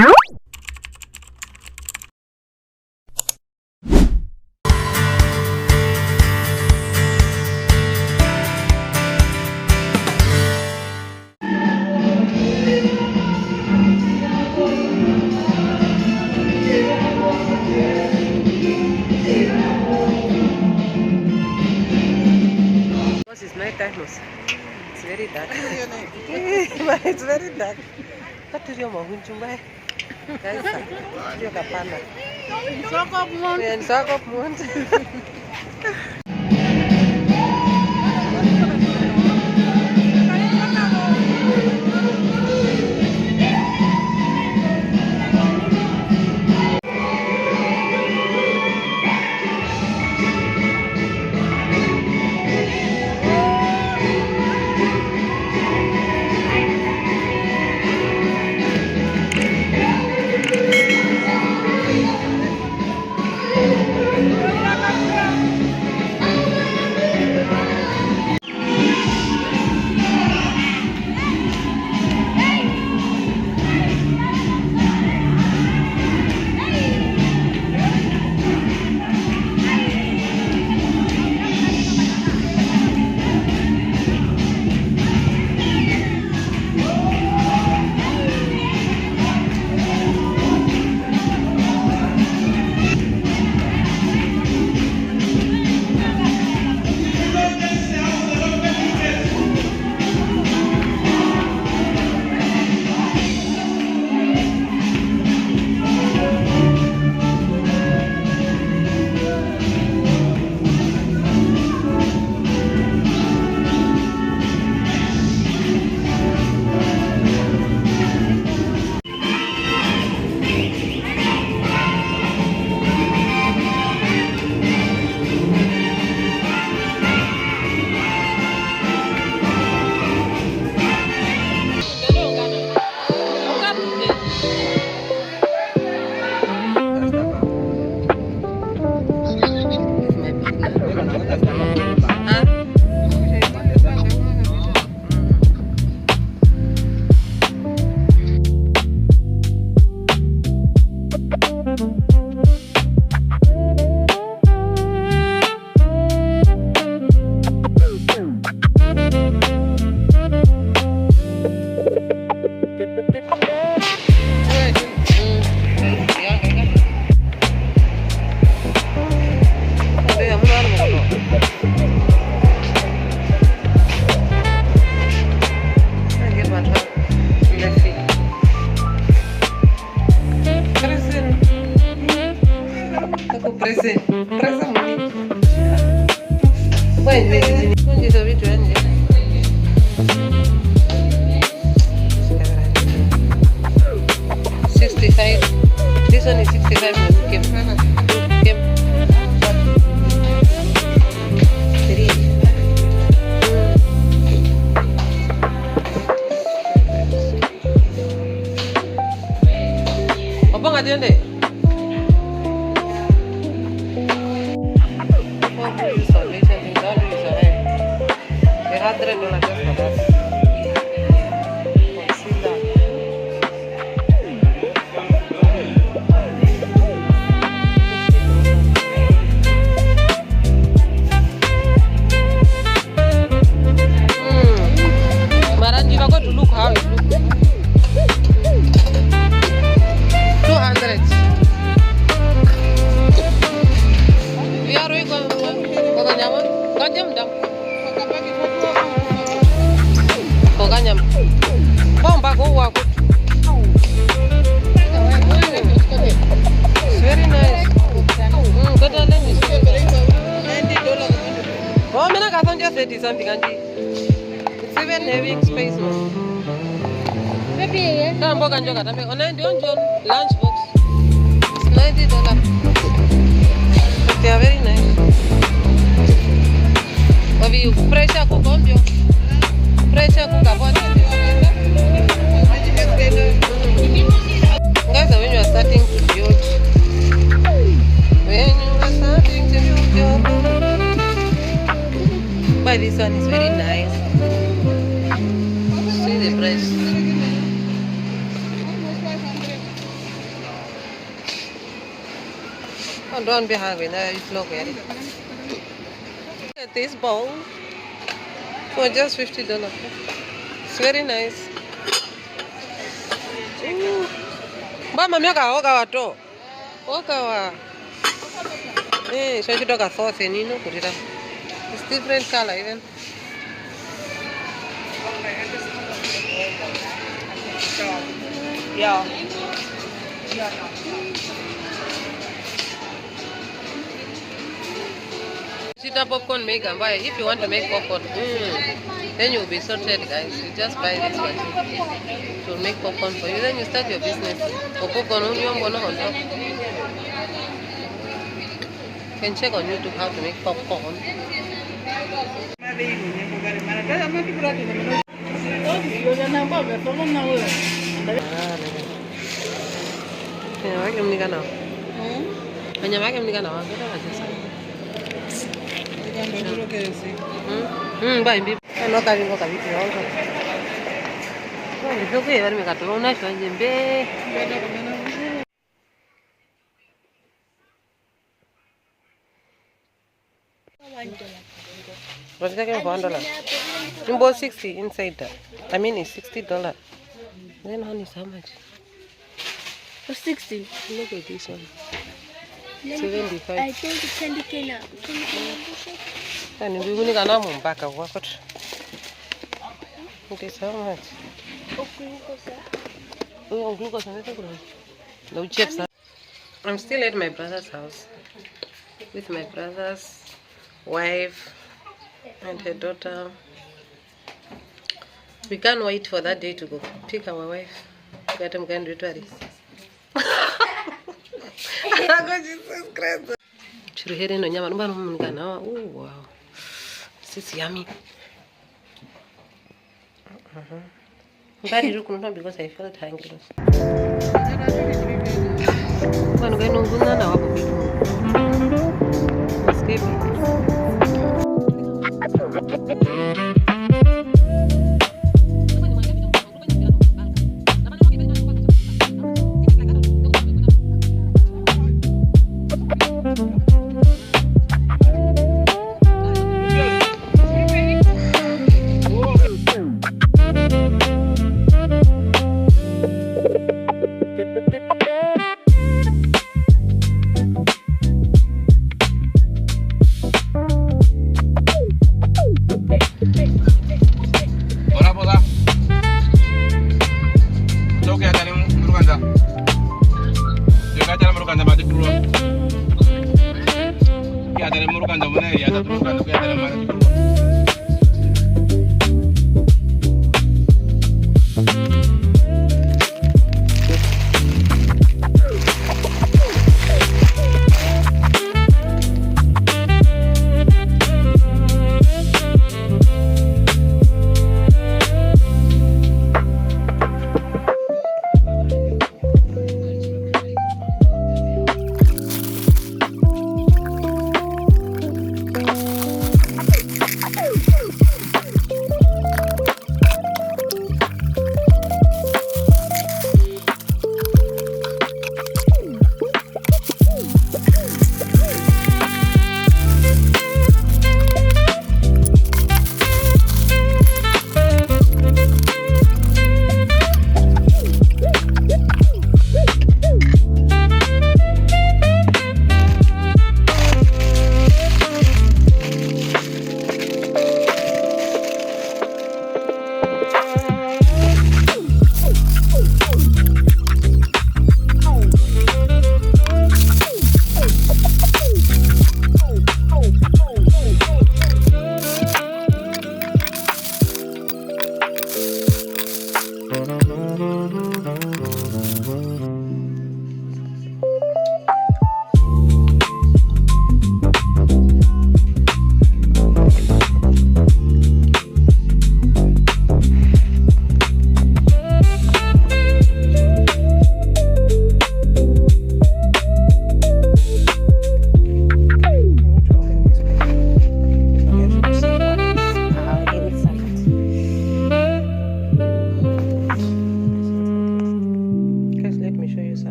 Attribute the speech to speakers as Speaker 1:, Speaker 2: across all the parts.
Speaker 1: It's night time. It's very dark. It's very dark. What is your mom? Guys, you're a panda. And sock of moon. This one is 65. Apa nggak dia deh? Something and it's even having space now. Maybe lunch box. It's $90. But they are very nice. Maybe pressure cook on you. Pressure cook about guys, when you are starting to build, but this one is very nice. See the price. Don't be hungry. Now it's look at it. Look at this bowl for just $50. It's very nice. Ooh. Mama, mioka oga wato. Oga wa. So you dog a sauce and you know put it up. It's different color even. Yeah. Cheetah popcorn maker. Buy if you want to make popcorn. Then you'll be sorted, guys. You just buy this one. It will make popcorn for you. Then you start your business. For popcorn, only on top. You can check on YouTube how to make popcorn. What's that for $1? You bought 60 inside that. I mean it's $60. Then honey is how much?
Speaker 2: For 60.
Speaker 1: Look at this one. 75.
Speaker 2: I told you candy cane.
Speaker 1: And we will get a back of what? It is how much? Oh, glucose. No chips. I'm still at my brother's house with my brother's wife and her daughter. We can't wait for that day to go pick our wife. Get him going to diaries. Jesus Christ. Oh wow, this is yummy. Because I felt hungry.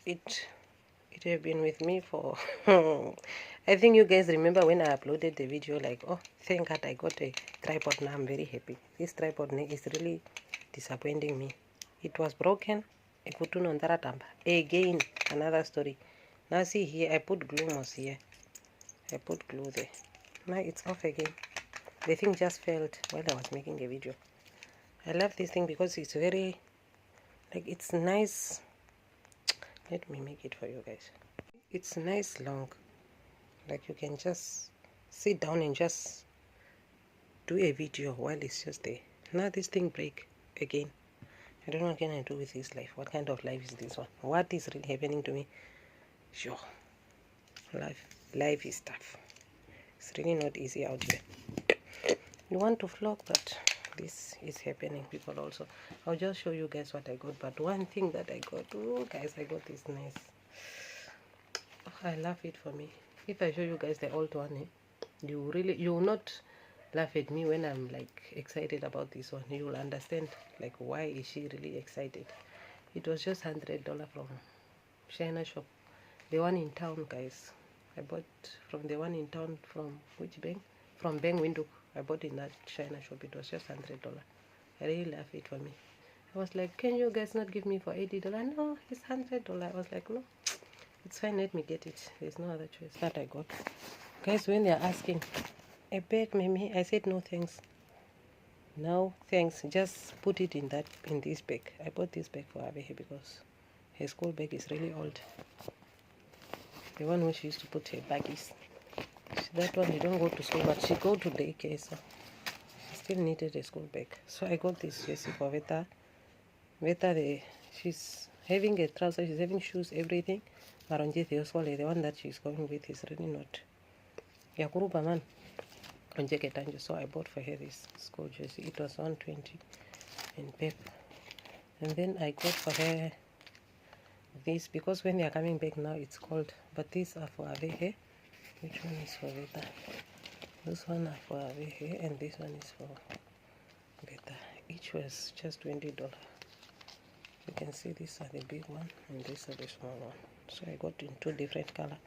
Speaker 1: it have been with me for I think you guys remember when I uploaded the video like, oh, thank God I got a tripod. Now I'm very happy. This tripod is really disappointing me. It was broken. Again, another story. Now see here, I put glue moss here. I put glue there. Now it's off again. The thing just failed while I was making a video. I love this thing because it's very, like, it's nice. Let me make it for you guys. It's nice long. Like you can just sit down and just do a video while it's just there. Now this thing break again. I don't know what can I do with this life. What kind of life is this one? What is really happening to me? Sure. Life is tough. It's really not easy out here. You want to vlog, but this is happening, people. Also, I'll just show you guys what I got. But one thing that I got, oh guys, I got this nice. Oh, I love it for me. If I show you guys the old one, you will not laugh at me when I'm like excited about this one. You will understand like why is she really excited. It was just $100 from China shop, the one in town, guys. I bought from the one in town. From which bank? From Bank Window. I bought in that China shop. It was just $100. I really love it for me. I was like, can you guys not give me for $80? No, it's $100. I was like, no, it's fine, let me get it. There's no other choice. That I got. Guys, when they're asking, a bag, Mimi, I said no thanks. No thanks. Just put it in this bag. I bought this bag for Abehe because her school bag is really old. The one where she used to put her baggies. That one, you don't go to school, but she go to daycare, so she still needed a school bag. So I got this jersey for Veta. She's having a trouser, she's having shoes, everything. But on the one that she's going with is really not. Yakuruba man. So I bought for her this school jersey. It was 120 in pep. And then I got for her this, because when they are coming back now it's cold. But these are for Avehe. Which one is for Veta? This one are for Avehe and this one is for Veta. Each was just $20. You can see these are the big one and these are the small one. So I got in 2 different color.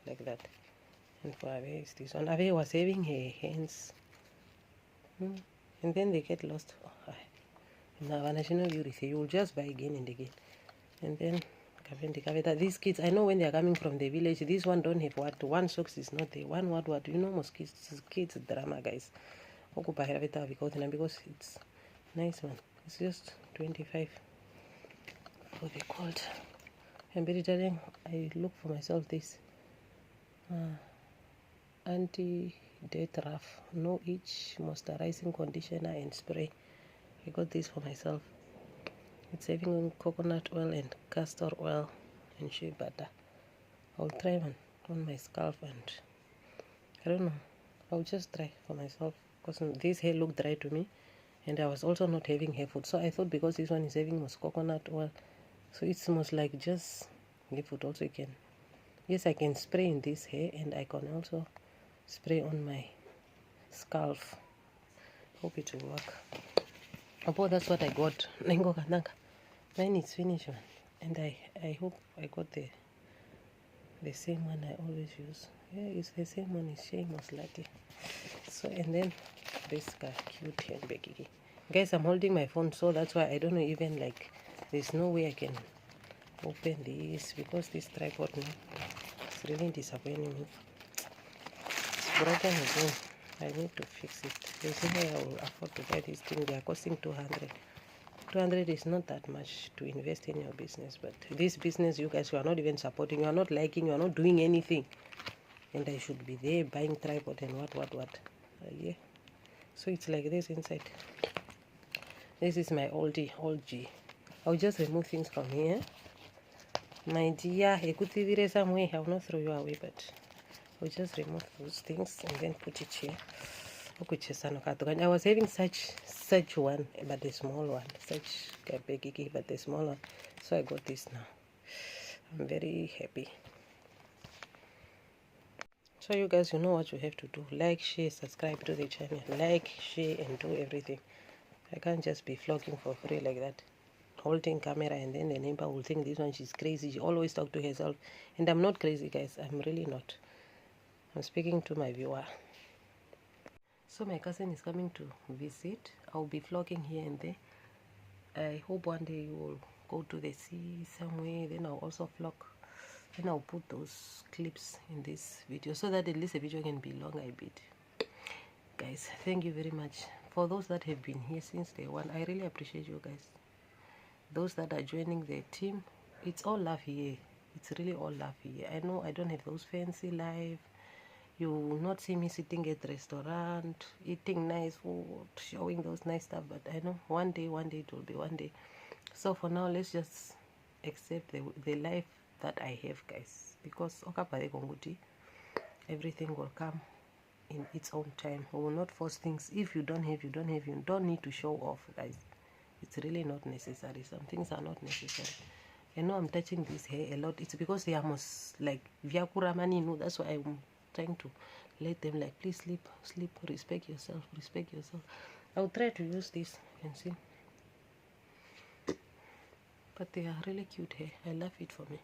Speaker 1: Like that. And for Ave is this one. Ave was having her hands. And then they get lost. You will just buy again and again. And then these kids, I know when they are coming from the village, this one don't have what. One socks is not there. One what. You know most kids drama, guys. Because it's nice one. It's just 25 for the cold. And very darling, I look for myself this anti-death rough, no itch, moisturizing conditioner and spray. I got this for myself. It's having coconut oil and castor oil and shea butter. I'll try one on my scalp, and I don't know, I'll just try for myself because this hair looked dry to me and I was also not having hair food. So I thought because this one is having most coconut oil, so it's most like just hair food. Also you can, yes, I can spray in this hair and I can also spray on my scalp. Hope it will work. Oh, that's what I got. Mine is finished one. And I hope I got the same one I always use. Yeah, it's the same one. It's shameless latte. So, and then this guy, cute handbag. Guys, I'm holding my phone, so that's why I don't know, even like there's no way I can open this because this tripod now, it's really disappointing me. It's broken again. I need to fix it. There's no way I will afford to buy this thing. They are costing 200. 200 is not that much to invest in your business, but this business, you guys, you are not even supporting, you are not liking, you are not doing anything, and I should be there buying tripod and what. Yeah, so it's like this inside. This is my old G. I'll just remove things from here, my dear. I could see there somewhere. I will not throw you away, but I'll just remove those things and then put it here. I was having such one, but the small one, such a big, but the small one. So I got this now. I'm very happy. So you guys, you know what you have to do: like, share, subscribe to the channel, like, share, and do everything. I can't just be vlogging for free like that, holding camera, and then the neighbor will think this one, she's crazy. She always talk to herself. And I'm not crazy, guys. I'm really not. I'm speaking to my viewer. So my cousin is coming to visit. I'll be vlogging here and there. I hope one day you will go to the sea somewhere. Then I'll also vlog. Then I'll put those clips in this video so that at least the video can be long a bit. Guys, thank you very much for those that have been here since day one. I really appreciate you guys. Those that are joining the team, it's all love here. It's really all love here. I know I don't have those fancy life. You will not see me sitting at restaurant, eating nice food, showing those nice stuff. But I know one day it will be one day. So for now, let's just accept the life that I have, guys. Because everything will come in its own time. We will not force things. If you don't have, you don't have. You don't need to show off, guys. It's really not necessary. Some things are not necessary. I know I'm touching this hair a lot. It's because they are most like Vyakuramani. No, that's why I'm trying to let them like, please sleep, respect yourself. I'll try to use this and see. But they are really cute hair. I love it for me.